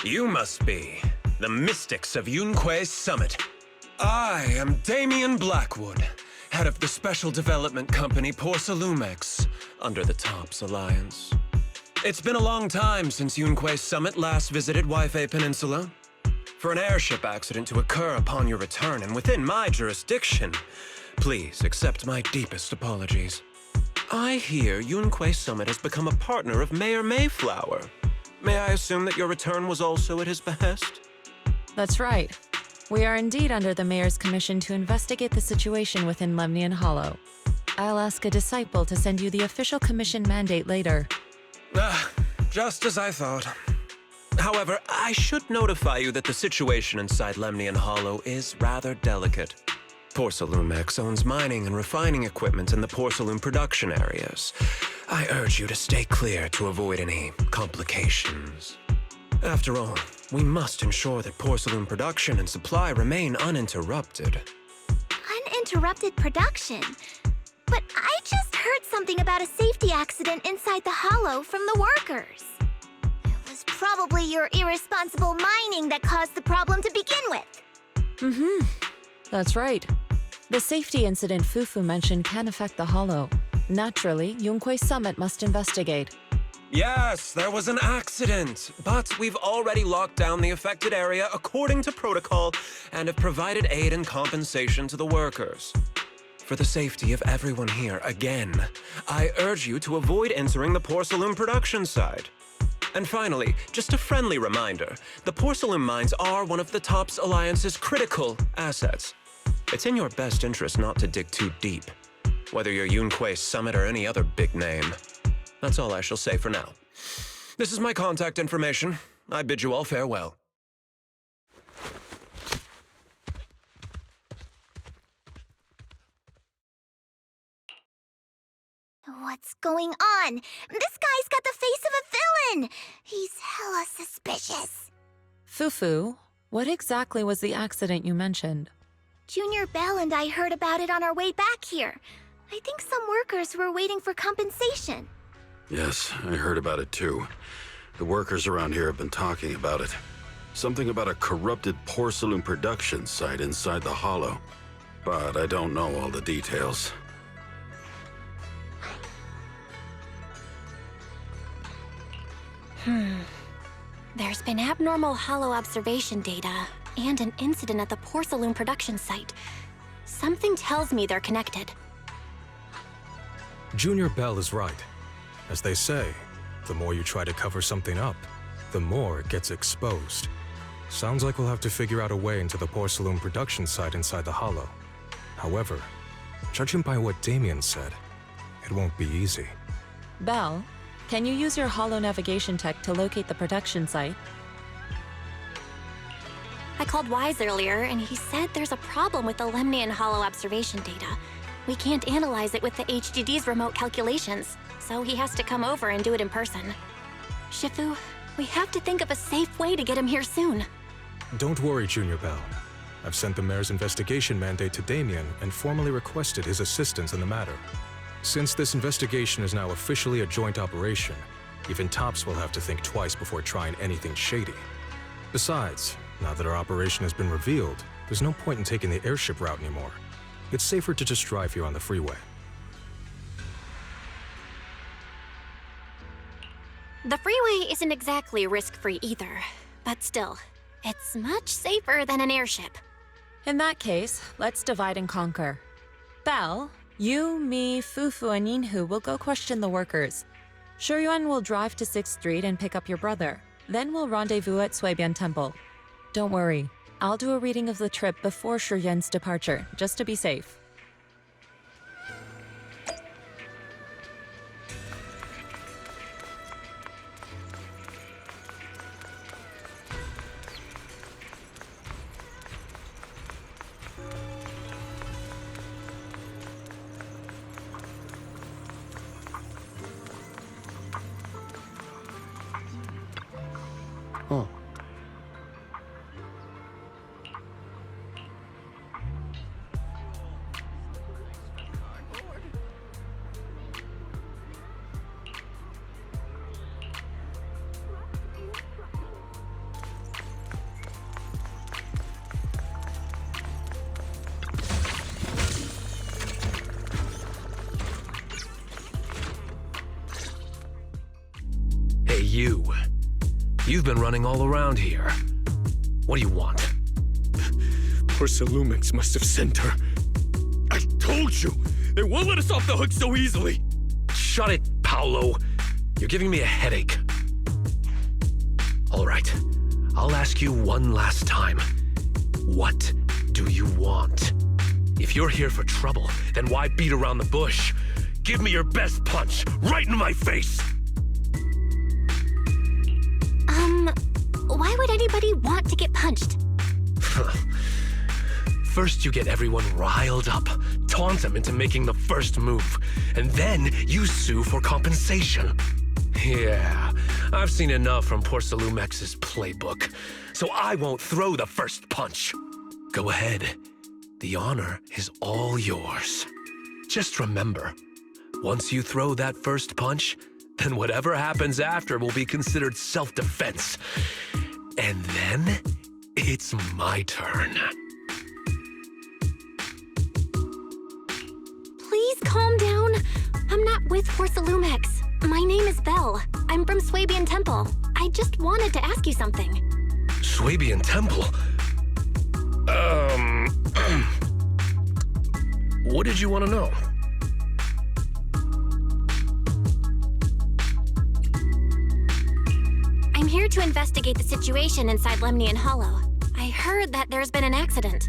You must be the mystics of Yunque's summit. I am Damien Blackwood, head of the special development company Porcelumex, under the TOPS Alliance. It's been a long time since Yunque's summit last visited Waifei Peninsula. For an airship accident to occur upon your return and within my jurisdiction, please accept my deepest apologies. I hear Yunque Summit has become a partner of Mayor Mayflower. May I assume that your return was also at his behest? That's right. We are indeed under the Mayor's commission to investigate the situation within Lemnian Hollow. I'll ask a disciple to send you the official commission mandate later. Just as I thought. However, I should notify you that the situation inside Lemnian Hollow is rather delicate. Porcelumex owns mining and refining equipment in the porcelain production areas. I urge you to stay clear to avoid any complications. After all, we must ensure that porcelain production and supply remain uninterrupted. Uninterrupted production? But I just heard something about a safety accident inside the hollow from the workers. It was probably your irresponsible mining that caused the problem to begin with. That's right. The safety incident Fufu mentioned can affect the Hollow. Naturally, Yunque Summit must investigate. Yes, there was an accident, but we've already locked down the affected area according to protocol and have provided aid and compensation to the workers. For the safety of everyone here, again, I urge you to avoid entering the porcelain production side. And finally, just a friendly reminder, the porcelain mines are one of the TOPS Alliance's critical assets. It's in your best interest not to dig too deep, whether you're Yunque Summit or any other big name. That's all I shall say for now. This is my contact information. I bid you all farewell. What's going on? This guy's got the face of a villain! He's hella suspicious. Fufu, what exactly was the accident you mentioned? Junior Bell and I heard about it on our way back here. I think some workers were waiting for compensation. Yes, I heard about it too. The workers around here have been talking about it. Something about a corrupted porcelain production site inside the hollow. But I don't know all the details. There's been abnormal hollow observation data and an incident at the porcelain production site. Something tells me they're connected. Junior Bell is right. As they say, the more you try to cover something up, the more it gets exposed. Sounds like we'll have to figure out a way into the porcelain production site inside the hollow. However, judging by what Damien said, it won't be easy. Bell, can you use your hollow navigation tech to locate the production site? I called Wise earlier, and he said there's a problem with the Lemnian hollow observation data. We can't analyze it with the HDD's remote calculations, so he has to come over and do it in person. Shifu, we have to think of a safe way to get him here soon. Don't worry, Junior Bell. I've sent the mayor's investigation mandate to Damien and formally requested his assistance in the matter. Since this investigation is now officially a joint operation, even TOPS will have to think twice before trying anything shady. Besides, now that our operation has been revealed, there's no point in taking the airship route anymore. It's safer to just drive here on the freeway. The freeway isn't exactly risk-free either, but still, it's much safer than an airship. In that case, let's divide and conquer. Bell, you, me, Fufu, and Yinhu will go question the workers. Shuyuan will drive to 6th Street and pick up your brother. Then we'll rendezvous at Suibian Temple. Don't worry, I'll do a reading of the trip before Shuyuan's departure, just to be safe. Oh. You've been running all around here. What do you want? Porsalumix must have sent her. I told you! They won't let us off the hook so easily! Shut it, Paolo. You're giving me a headache. All right, I'll ask you one last time. What do you want? If you're here for trouble, then why beat around the bush? Give me your best punch, right in my face! Why would anybody want to get punched? First you get everyone riled up, taunt them into making the first move, and then you sue for compensation. Yeah, I've seen enough from Porsalumex's playbook, so I won't throw the first punch. Go ahead. The honor is all yours. Just remember, once you throw that first punch, then whatever happens after will be considered self-defense. And then, it's my turn. Please calm down. I'm not with Porsalumex. My name is Belle. I'm from Swabian Temple. I just wanted to ask you something. Swabian Temple? What did you want to know? I'm here to investigate the situation inside Lemnian Hollow. I heard that there's been an accident,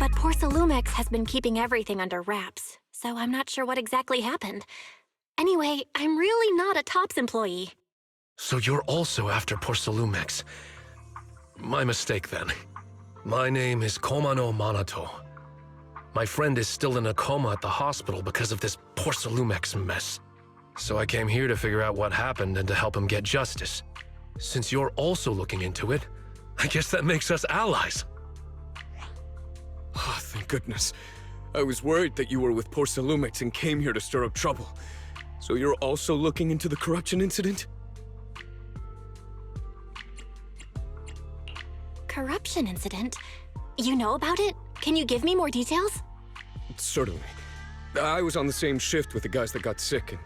but Porsalumex has been keeping everything under wraps, so I'm not sure what exactly happened. Anyway, I'm really not a TOPS employee. So you're also after Porsalumex. My mistake then. My name is Komano Manato. My friend is still in a coma at the hospital because of this Porsalumex mess. So I came here to figure out what happened and to help him get justice. Since you're also looking into it, I guess that makes us allies. Oh, thank goodness. I was worried that you were with Porsalumix and came here to stir up trouble. So you're also looking into the corruption incident? Corruption incident? You know about it? Can you give me more details? Certainly. I was on the same shift with the guys that got sick, and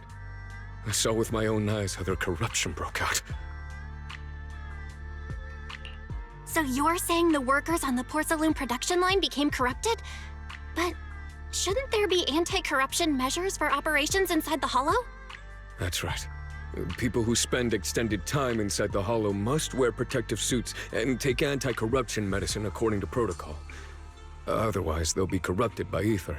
I saw with my own eyes how their corruption broke out. So you're saying the workers on the Porcelain production line became corrupted? But shouldn't there be anti-corruption measures for operations inside the Hollow? That's right. People who spend extended time inside the Hollow must wear protective suits and take anti-corruption medicine according to protocol. Otherwise, they'll be corrupted by ether.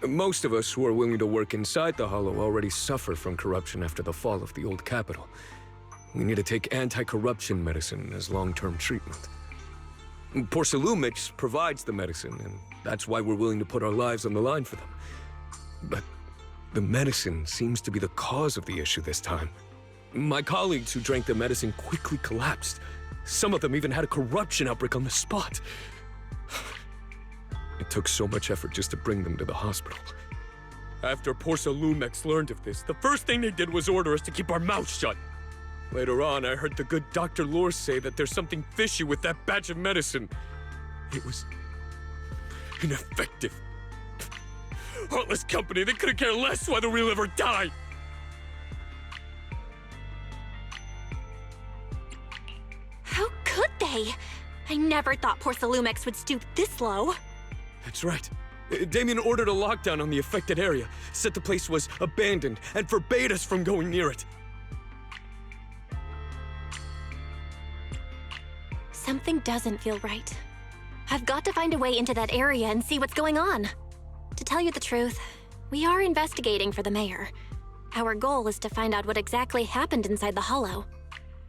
Most of us who are willing to work inside the Hollow already suffer from corruption after the fall of the old capital. We need to take anti-corruption medicine as long-term treatment. Porsalumix provides the medicine, and that's why we're willing to put our lives on the line for them. But the medicine seems to be the cause of the issue this time. My colleagues who drank the medicine quickly collapsed. Some of them even had a corruption outbreak on the spot. It took so much effort just to bring them to the hospital. After Porsalumix learned of this, the first thing they did was order us to keep our mouths shut. Later on, I heard the good Dr. Lore say that there's something fishy with that batch of medicine. It was ineffective. Heartless company, they couldn't care less whether we live or die. How could they? I never thought Porsalumix would stoop this low. That's right. Damien ordered a lockdown on the affected area, said the place was abandoned, and forbade us from going near it. Something doesn't feel right. I've got to find a way into that area and see what's going on. To tell you the truth, we are investigating for the mayor. Our goal is to find out what exactly happened inside the Hollow.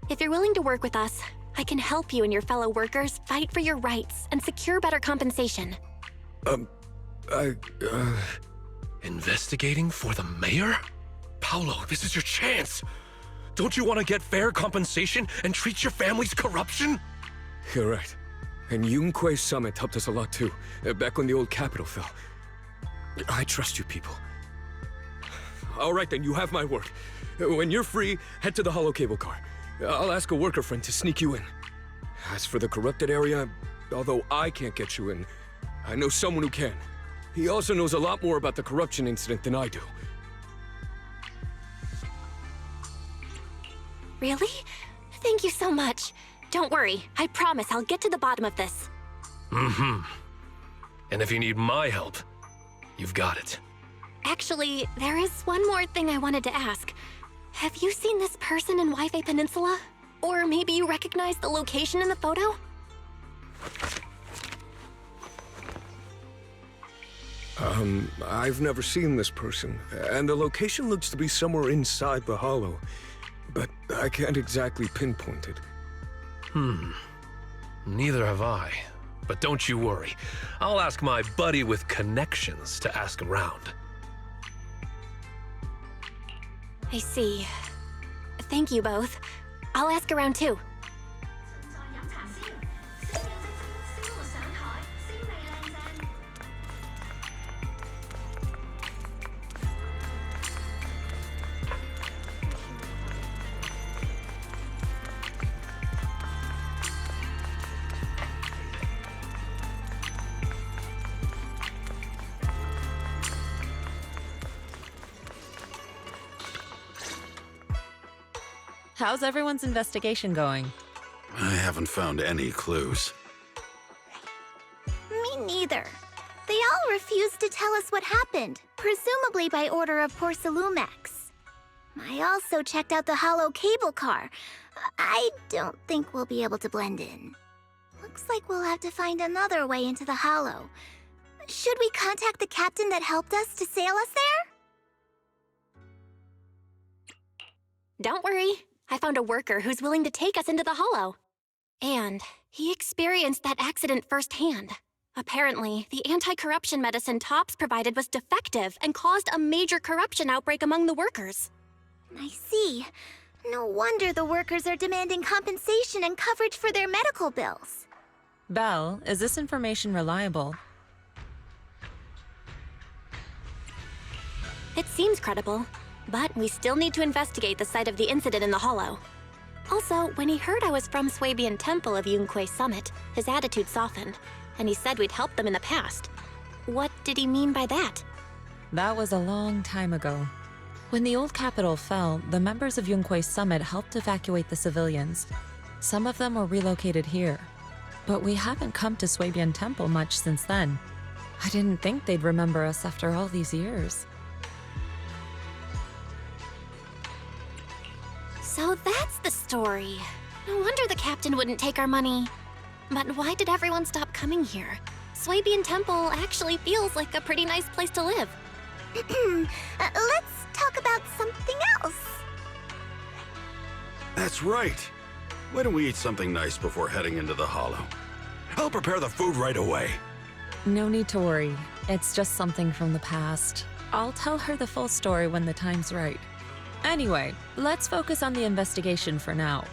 If you're willing to work with us, I can help you and your fellow workers fight for your rights and secure better compensation. Investigating for the mayor? Paolo, this is your chance. Don't you want to get fair compensation and treat your family's corruption? You're right. And Yunque Summit helped us a lot too, back when the old capital fell. I trust you people. All right then, you have my word. When you're free, head to the Hollow Cable Car. I'll ask a worker friend to sneak you in. As for the corrupted area, although I can't get you in, I know someone who can. He also knows a lot more about the corruption incident than I do. Really? Thank you so much. Don't worry, I promise I'll get to the bottom of this. And if you need my help, you've got it. Actually, there is one more thing I wanted to ask. Have you seen this person in Wi-Fi Peninsula? Or maybe you recognize the location in the photo? I've never seen this person, and the location looks to be somewhere inside the hollow, but I can't exactly pinpoint it. Neither have I. But don't you worry. I'll ask my buddy with connections to ask around. I see. Thank you both. I'll ask around too. How's everyone's investigation going? I haven't found any clues. Me neither. They all refused to tell us what happened, presumably by order of Porcelumex. I also checked out the hollow cable car. I don't think we'll be able to blend in. Looks like we'll have to find another way into the hollow. Should we contact the captain that helped us to sail us there? Don't worry. I found a worker who's willing to take us into the hollow. And he experienced that accident firsthand. Apparently, the anti-corruption medicine Tops provided was defective and caused a major corruption outbreak among the workers. I see. No wonder the workers are demanding compensation and coverage for their medical bills. Belle, is this information reliable? It seems credible, but we still need to investigate the site of the incident in the hollow. Also, when he heard I was from Swabian Temple of Yunque Summit, his attitude softened, and he said we'd helped them in the past. What did he mean by that? That was a long time ago. When the old capital fell, the members of Yunque Summit helped evacuate the civilians. Some of them were relocated here. But we haven't come to Swabian Temple much since then. I didn't think they'd remember us after all these years. So that's the story. No wonder the captain wouldn't take our money. But why did everyone stop coming here? Swabian Temple actually feels like a pretty nice place to live. Let's talk about something else. That's right. Why don't we eat something nice before heading into the hollow? I'll prepare the food right away. No need to worry. It's just something from the past. I'll tell her the full story when the time's right. Anyway, let's focus on the investigation for now.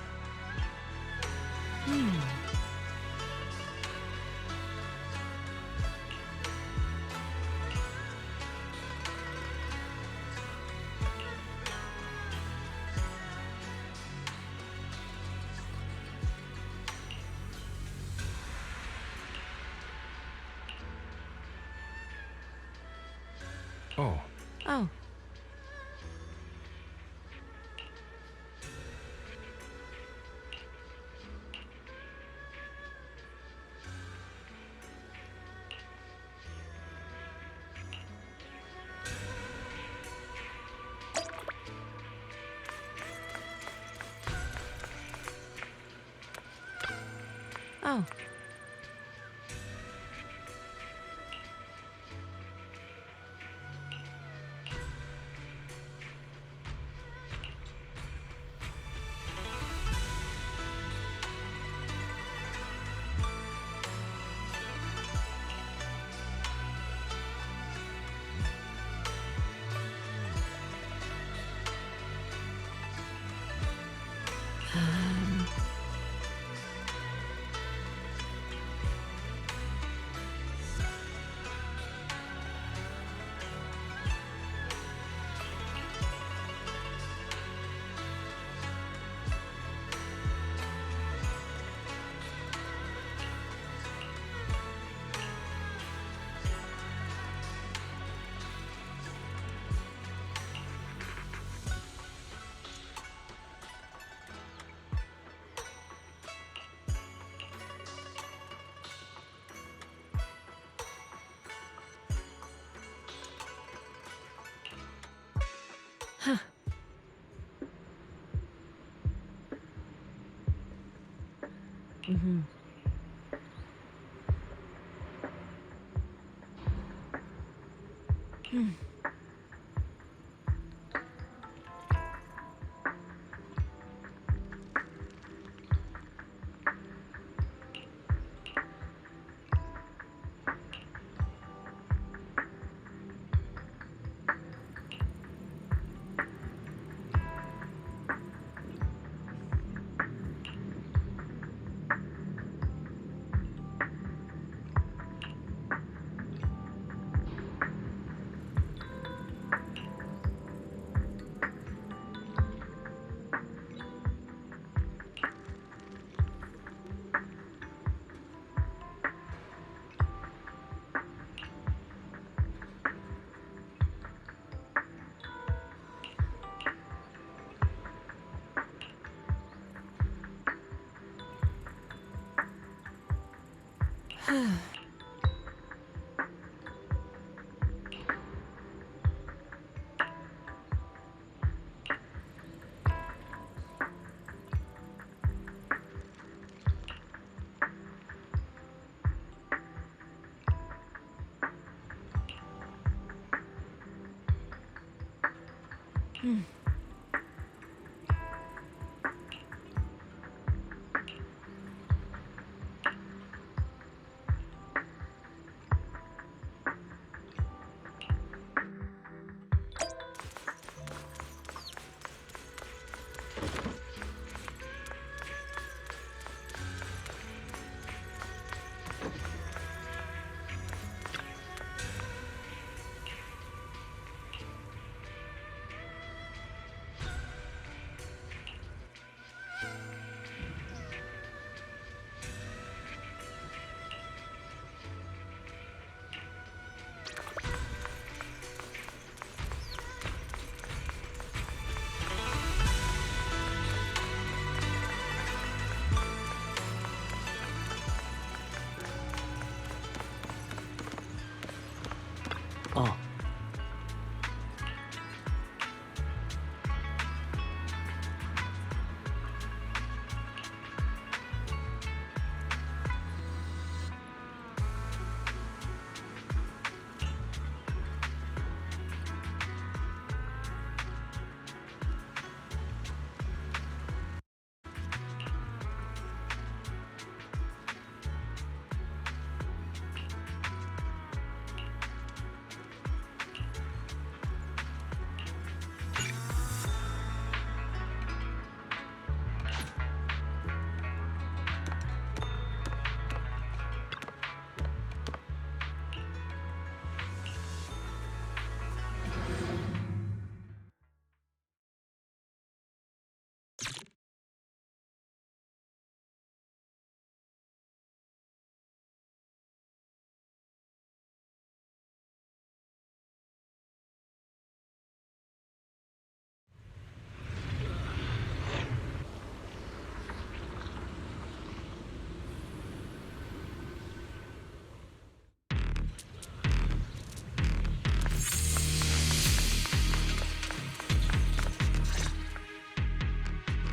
Oh, Oh. Oh. Oh.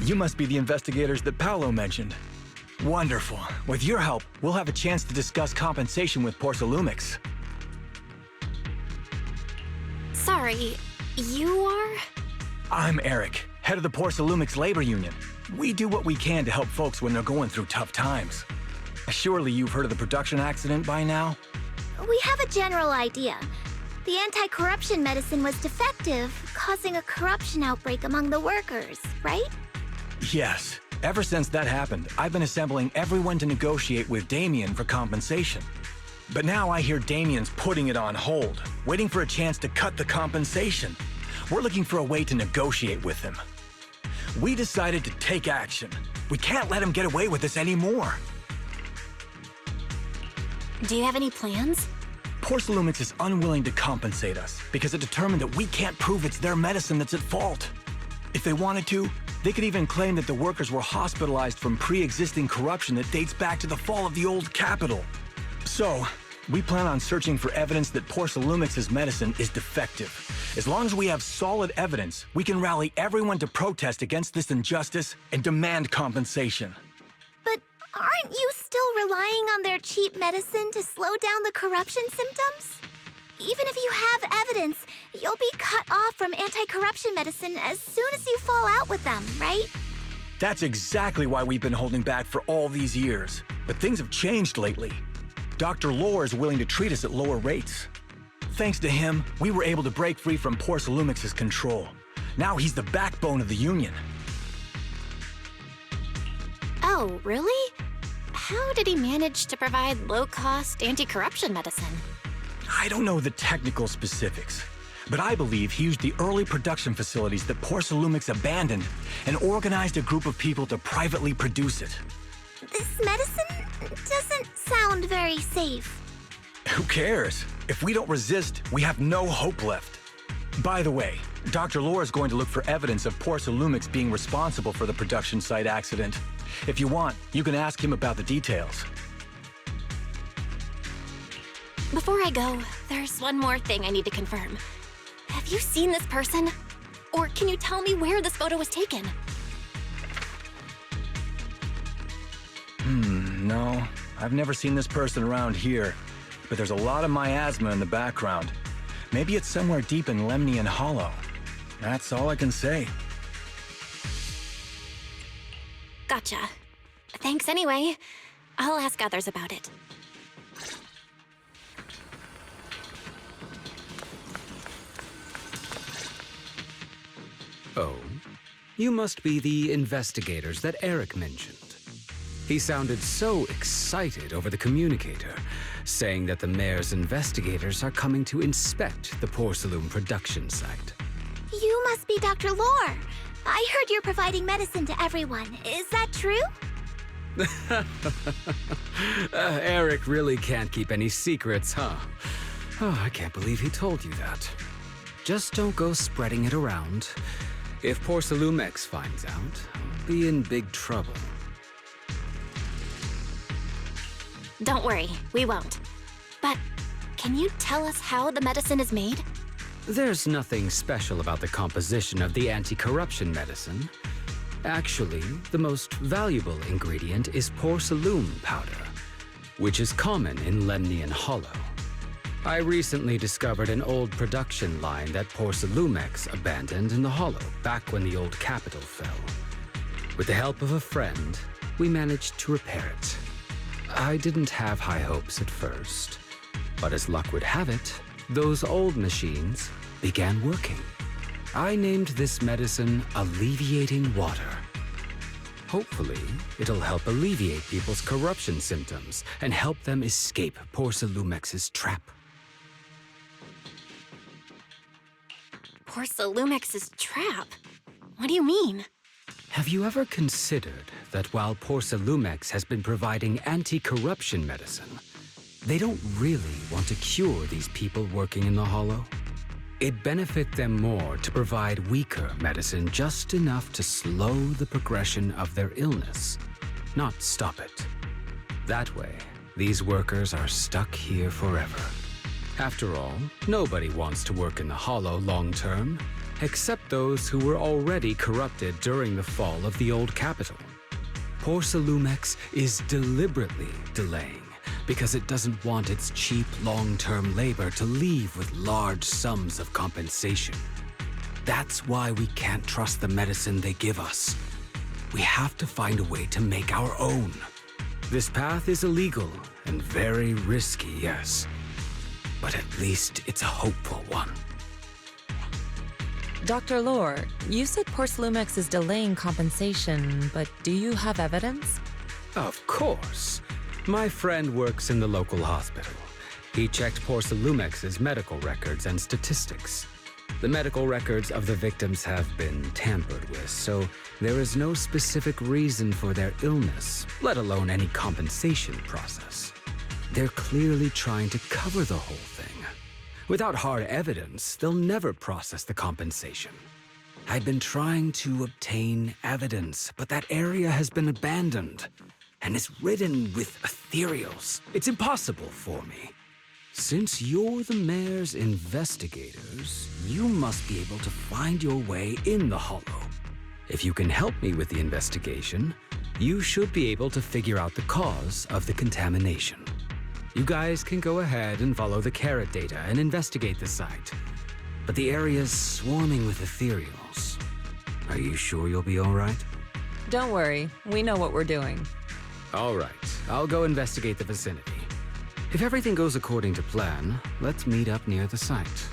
You must be the investigators that Paolo mentioned. Wonderful. With your help, we'll have a chance to discuss compensation with Porcelumix. Sorry, you are? I'm Eric, head of the Porcelumix Labor Union. We do what we can to help folks when they're going through tough times. Surely you've heard of the production accident by now? We have a general idea. The anti-corruption medicine was defective, causing a corruption outbreak among the workers, right? Yes. Ever since that happened, I've been assembling everyone to negotiate with Damien for compensation. But now I hear Damien's putting it on hold, waiting for a chance to cut the compensation. We're looking for a way to negotiate with him. We decided to take action. We can't let him get away with this anymore. Do you have any plans? Porcelumix is unwilling to compensate us because it determined that we can't prove it's their medicine that's at fault. If they wanted to, they could even claim that the workers were hospitalized from pre-existing corruption that dates back to the fall of the old capital. So, we plan on searching for evidence that Porcelumix's medicine is defective. As long as we have solid evidence, we can rally everyone to protest against this injustice and demand compensation. But Aren't you still relying on their cheap medicine to slow down the corruption symptoms? Even if you have evidence, you'll be cut off from anti-corruption medicine as soon as you fall out with them, right? That's exactly why we've been holding back for all these years. But things have changed lately. Dr. Lore is willing to treat us at lower rates. Thanks to him, we were able to break free from Porcelumix's control. Now he's the backbone of the Union. Oh, really? How did he manage to provide low-cost anti-corruption medicine? I don't know the technical specifics, but I believe he used the early production facilities that Porcelumix abandoned and organized a group of people to privately produce it. This medicine doesn't sound very safe. Who cares? If we don't resist, we have no hope left. By the way, Dr. Lore is going to look for evidence of Porcelumix being responsible for the production site accident. If you want, you can ask him about the details. Before I go, there's one more thing I need to confirm. Have you seen this person? Or can you tell me where this photo was taken? No. I've never seen this person around here, but there's a lot of miasma in the background. Maybe it's somewhere deep in Lemnian Hollow. That's all I can say. Gotcha. Thanks anyway. I'll ask others about it. Oh, you must be the investigators that Eric mentioned. He sounded so excited over the communicator, saying that the mayor's investigators are coming to inspect the Porcelain production site. You must be Dr. Lore. I heard you're providing medicine to everyone. Is that true? Eric really can't keep any secrets, huh? Oh, I can't believe he told you that. Just don't go spreading it around. If Porcelumix finds out, I'll be in big trouble. Don't worry, we won't. But can you tell us how the medicine is made? There's nothing special about the composition of the anti-corruption medicine. Actually, the most valuable ingredient is porcelain powder, which is common in Lemnian Hollow. I recently discovered an old production line that Porcelumix abandoned in the Hollow back when the old capital fell. With the help of a friend, we managed to repair it. I didn't have high hopes at first, but as luck would have it, those old machines began working. I named this medicine Alleviating Water. Hopefully, it'll help alleviate people's corruption symptoms and help them escape Porcelumix's trap. Porcelumix's trap? What do you mean? Have you ever considered that while Porcelumix has been providing anti-corruption medicine, they don't really want to cure these people working in the Hollow? It'd benefit them more to provide weaker medicine just enough to slow the progression of their illness, not stop it. That way, these workers are stuck here forever. After all, nobody wants to work in the Hollow long-term, except those who were already corrupted during the fall of the old capital. Porcelumix is deliberately delaying because it doesn't want its cheap long-term labor to leave with large sums of compensation. That's why we can't trust the medicine they give us. We have to find a way to make our own. This path is illegal and very risky, yes, but at least it's a hopeful one. Dr. Lore, you said Porcelumix is delaying compensation, but do you have evidence? Of course. My friend works in the local hospital. He checked Porcelumix's medical records and statistics. The medical records of the victims have been tampered with, so there is no specific reason for their illness, let alone any compensation process. They're clearly trying to cover the whole thing. Without hard evidence, they'll never process the compensation. I've been trying to obtain evidence, but that area has been abandoned and is ridden with ethereals. It's impossible for me. Since you're the mayor's investigators, you must be able to find your way in the Hollow. If you can help me with the investigation, you should be able to figure out the cause of the contamination. You guys can go ahead and follow the carrot data and investigate the site. But the area's swarming with ethereals. Are you sure you'll be all right? Don't worry, we know what we're doing. All right, I'll go investigate the vicinity. If everything goes according to plan, let's meet up near the site.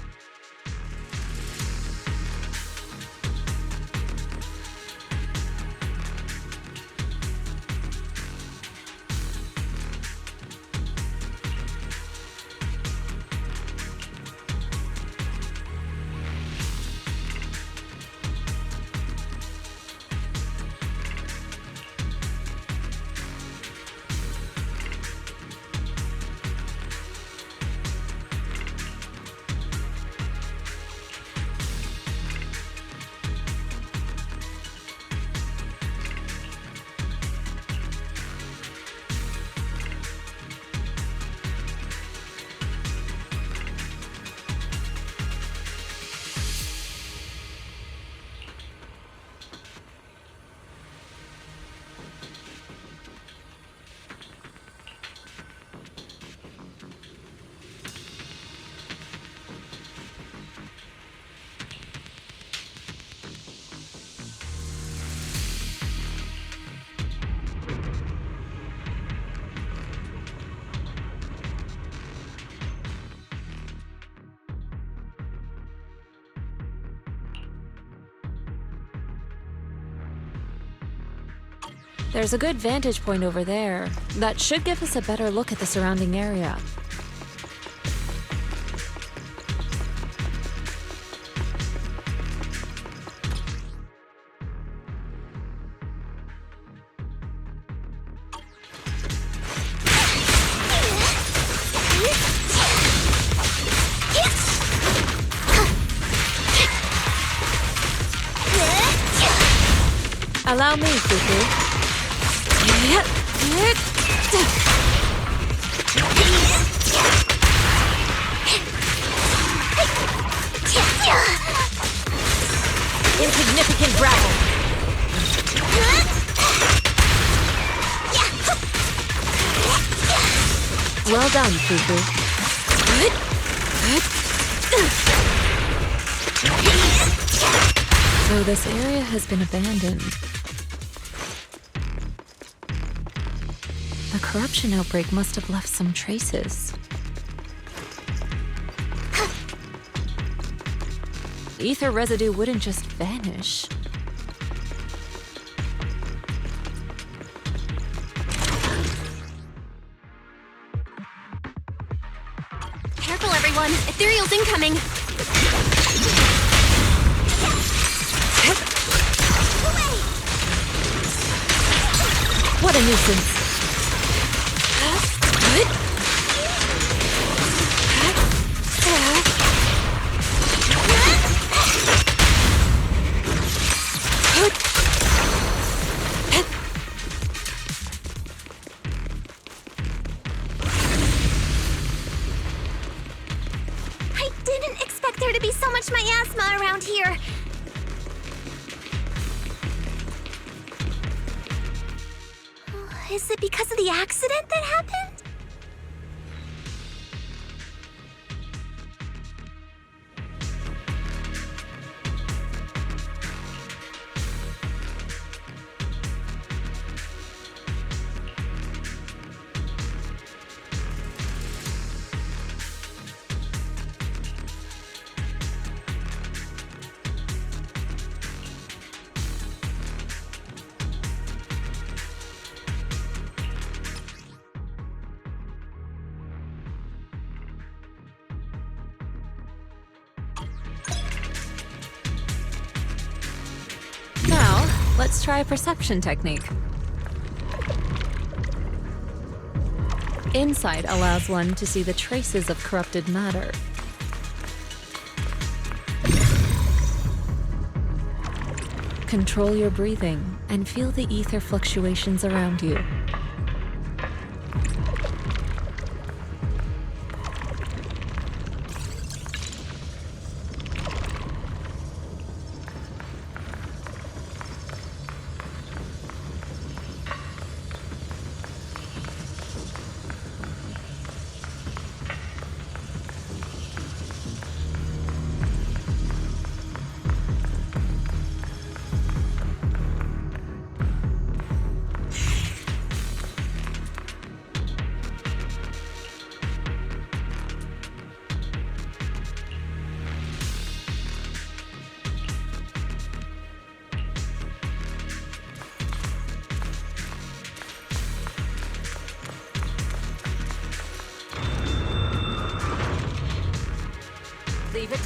There's a good vantage point over there. That should give us a better look at the surrounding area. Allow me, Fufu. Insignificant rabble. Well done, Fufu. So this area has been abandoned. The corruption outbreak must have left some traces. Ether residue wouldn't just vanish. Careful, everyone! Ethereal's incoming! What a nuisance! I didn't expect there to be so much miasma around here. Is it because of the accident that happened? Now, let's try a perception technique. Insight allows one to see the traces of corrupted matter. Control your breathing and feel the ether fluctuations around you.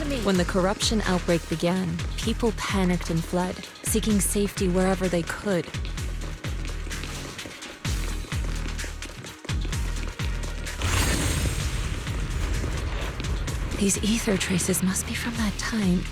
to me. When the corruption outbreak began, people panicked and fled, seeking safety wherever they could. These ether traces must be from that time.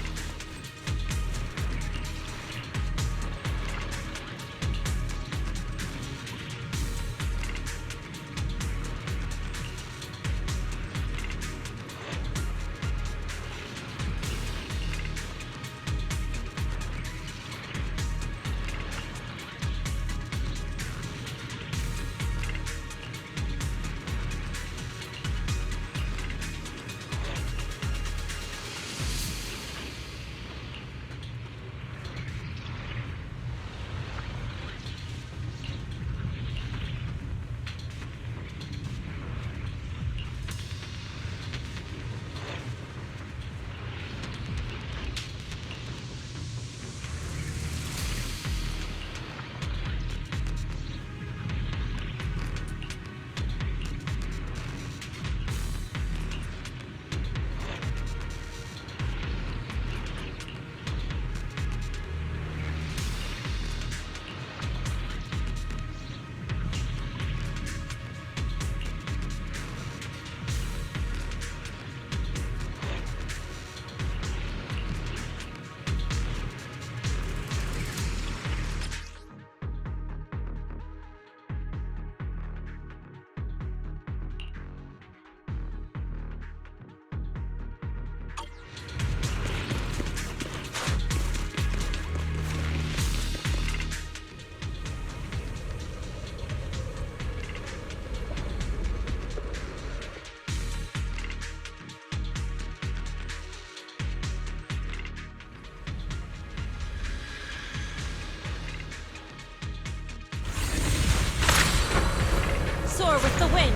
Soar with the wind.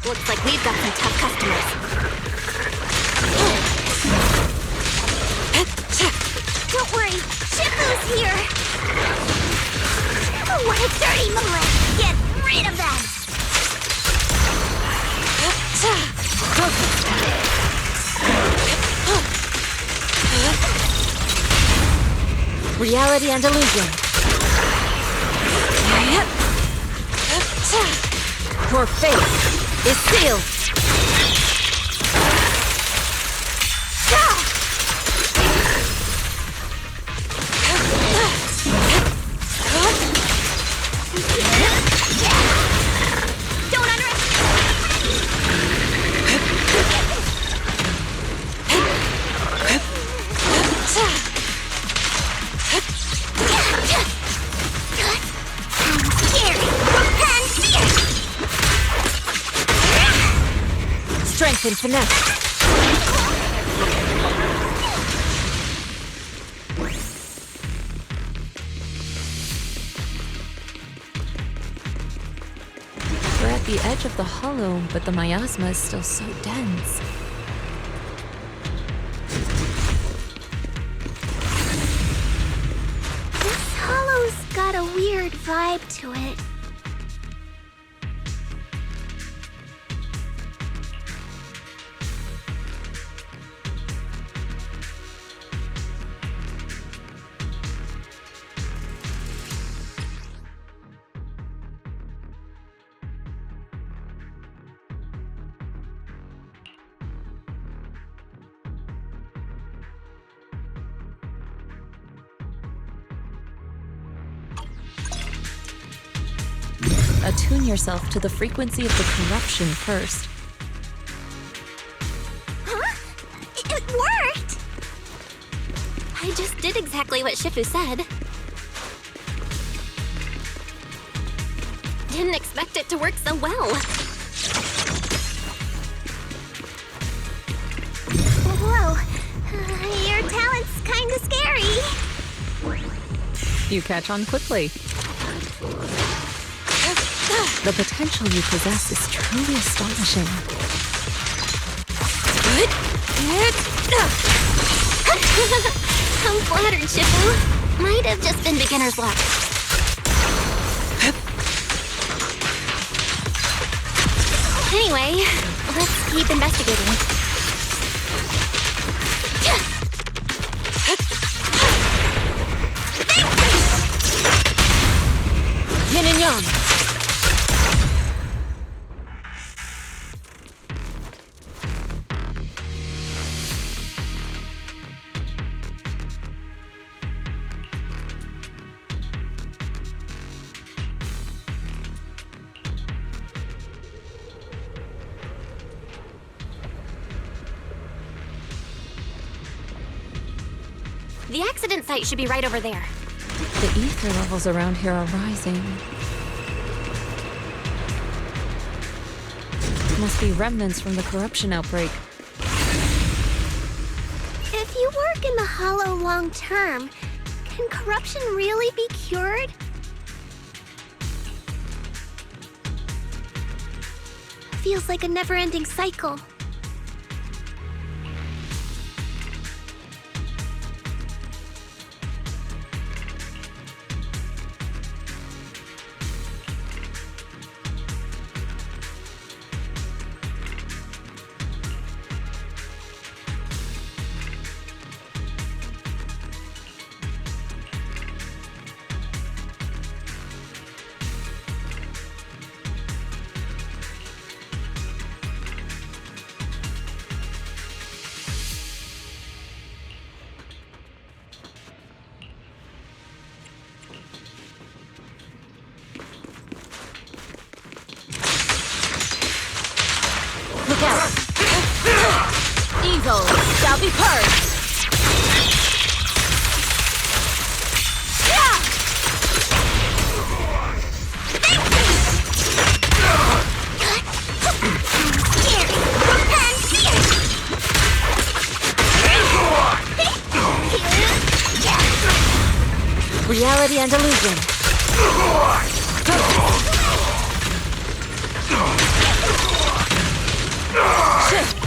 Looks like we've got some tough customers. Don't worry, Shifu's here! Oh, what a dirty moment! Get rid of them! Reality and illusion. Your fate is sealed. Don't Strength and finesse. We're at the edge of the hollow, but the miasma is still so dense. This hollow's got a weird vibe to it. Attune yourself to the frequency of the corruption first. Huh? It worked! I just did exactly what Shifu said. Didn't expect it to work so well. Whoa, your talent's kinda scary. You catch on quickly. The potential you possess is truly astonishing. I'm flattered, Shifu. Might have just been beginner's luck. Anyway, let's keep investigating. Yin and yang. The accident site should be right over there. The ether levels around here are rising. Must be remnants from the corruption outbreak. If you work in the Hollow long term, can corruption really be cured? Feels like a never-ending cycle. Look out! Evil shall be purged! Reality and illusion. Shift.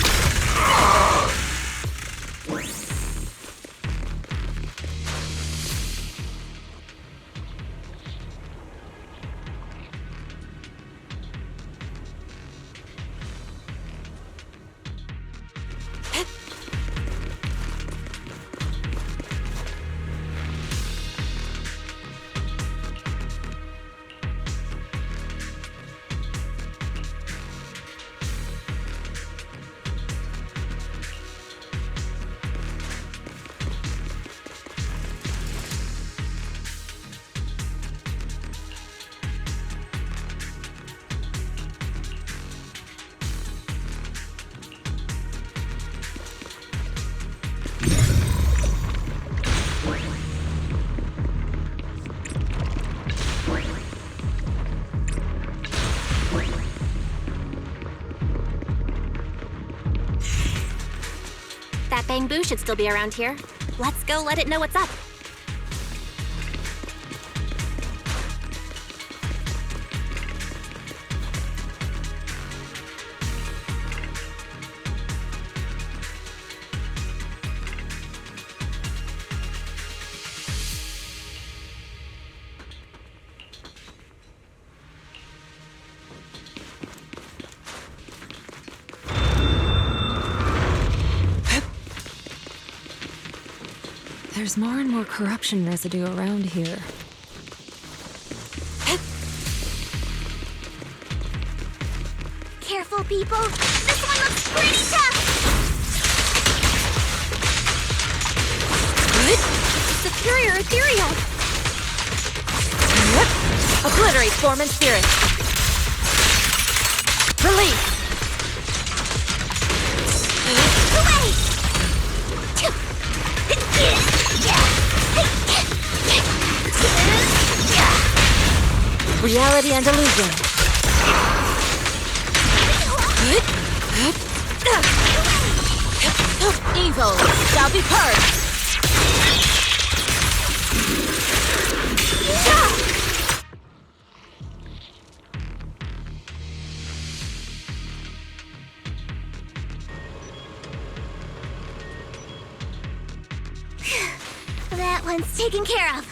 That bamboo should still be around here. Let's go let it know what's up. There's more and more corruption residue around here. Careful, people. This one looks pretty tough. Good. Superior ethereal. Obliterate form and spirit. Release. Reality and illusion. Evil shall be purged. one's taken care of.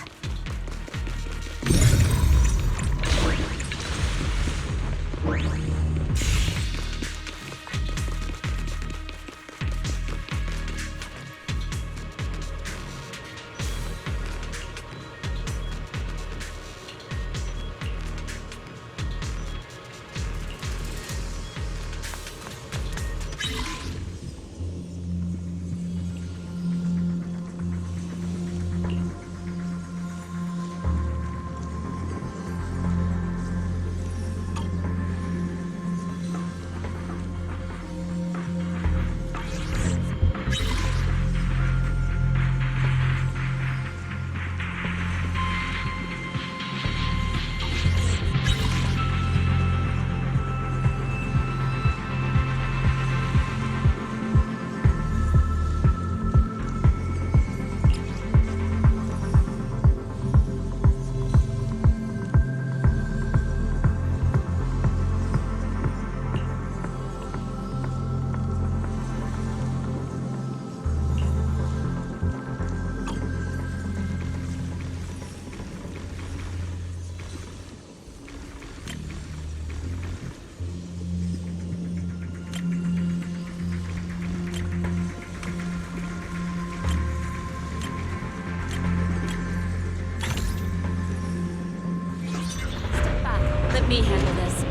Let me handle this.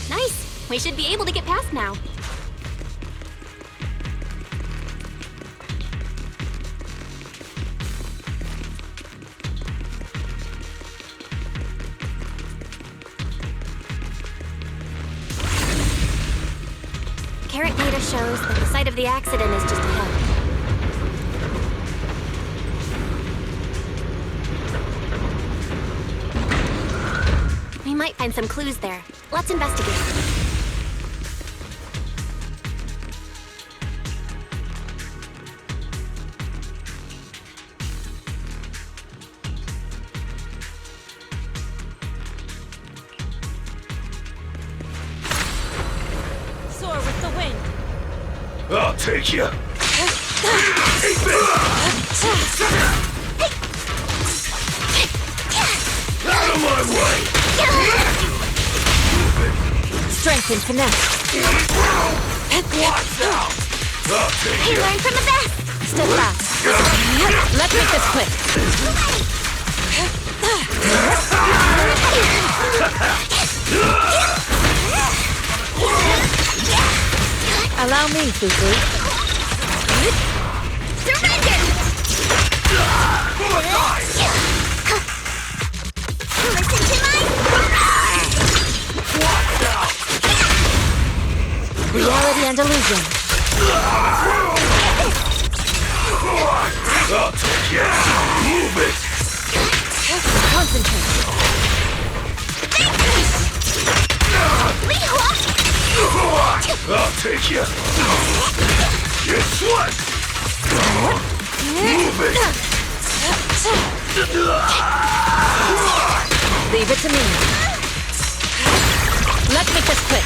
Nice! We should be able to get past now. Carrot data shows that the site of the accident is just ahead. We might find some clues there. Let's investigate. Soar with the wind. I'll take you. Out of my way! Strength and finesse. Watch out! I'll take Hey, you. learn from the best! Step back. Let's make this quick. Allow me, Fufu. Surrender! Listen to my... Reality and illusion. I'll take you. Move it. Concentrate. I'll take you. Guess what? Move it. Leave it to me. Let's make this quick.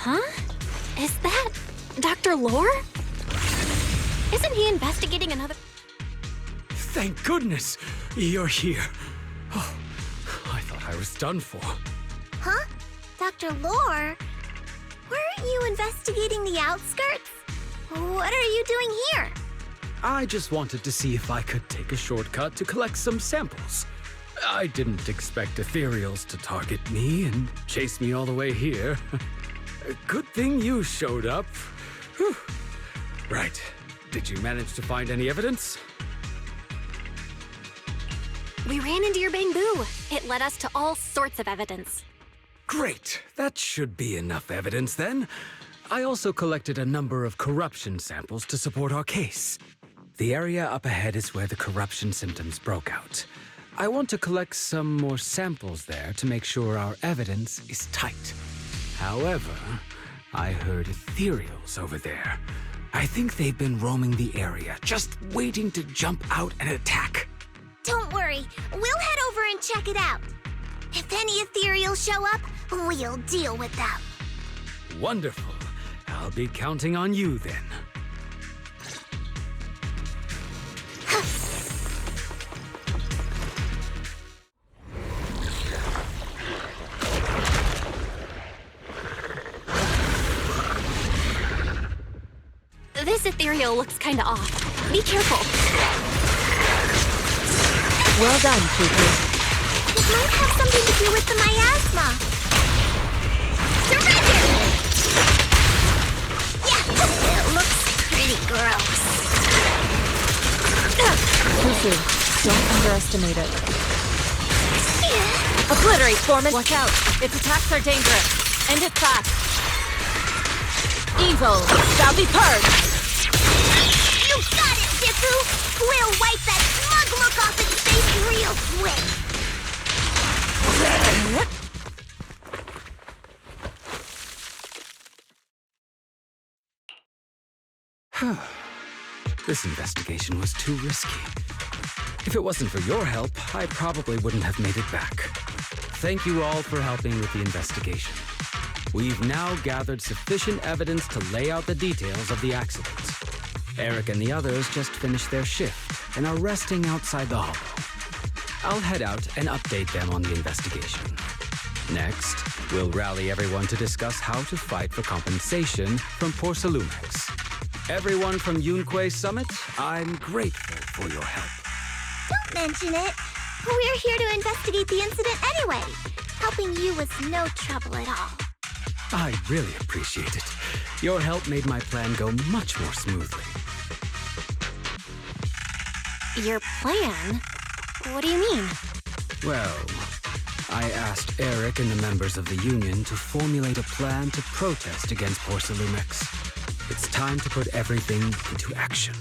Huh? Is that Dr. Lore? Isn't he investigating another... Thank goodness you're here. Oh, I thought I was done for. Huh? Dr. Lore? Weren't you investigating the outskirts? What are you doing here? I just wanted to see if I could take a shortcut to collect some samples. I didn't expect ethereals to target me and chase me all the way here. Good thing you showed up. Whew. Right. Did you manage to find any evidence? We ran into your bamboo. It led us to all sorts of evidence. Great. That should be enough evidence then. I also collected a number of corruption samples to support our case. The area up ahead is where the corruption symptoms broke out. I want to collect some more samples there to make sure our evidence is tight. However, I heard ethereals over there. I think they've been roaming the area, just waiting to jump out and attack. Don't worry, we'll head over and check it out. If any ethereals show up, we'll deal with them. Wonderful. I'll be counting on you then. This ethereal looks kinda off. Be careful. Well done, Fufu. It might have something to do with the miasma. Surrender! Yeah, it looks pretty gross. Fufu, don't underestimate it. Obliterate, Foreman! Watch out! Its attacks are dangerous. End it fast. Evil shall be purged! You got it, Shifu! We'll wipe that smug look off its face real quick! This investigation was too risky. If it wasn't for your help, I probably wouldn't have made it back. Thank you all for helping with the investigation. We've now gathered sufficient evidence to lay out the details of the accident. Eric and the others just finished their shift and are resting outside the hollow. I'll head out and update them on the investigation. Next, we'll rally everyone to discuss how to fight for compensation from Porcelumex. Everyone from Yunque Summit, I'm grateful for your help. Don't mention it. We're here to investigate the incident anyway. Helping you was no trouble at all. I really appreciate it. Your help made my plan go much more smoothly. Your plan? What do you mean? Well, I asked Eric and the members of the Union to formulate a plan to protest against Porcelumex. It's time to put everything into action.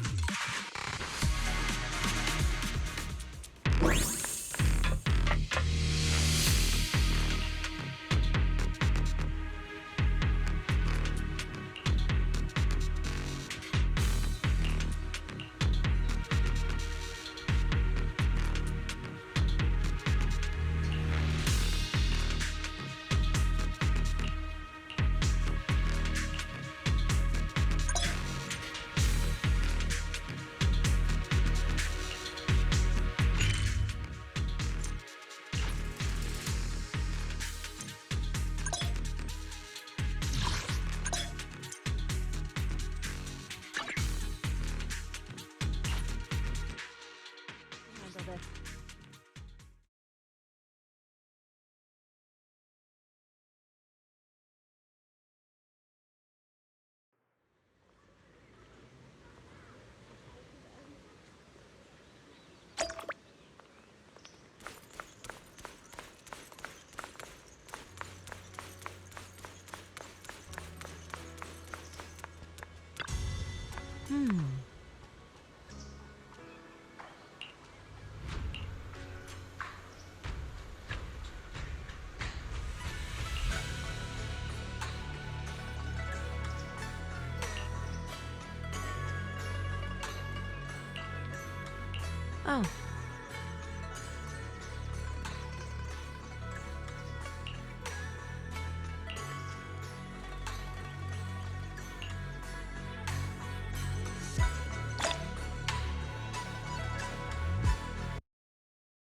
Oh,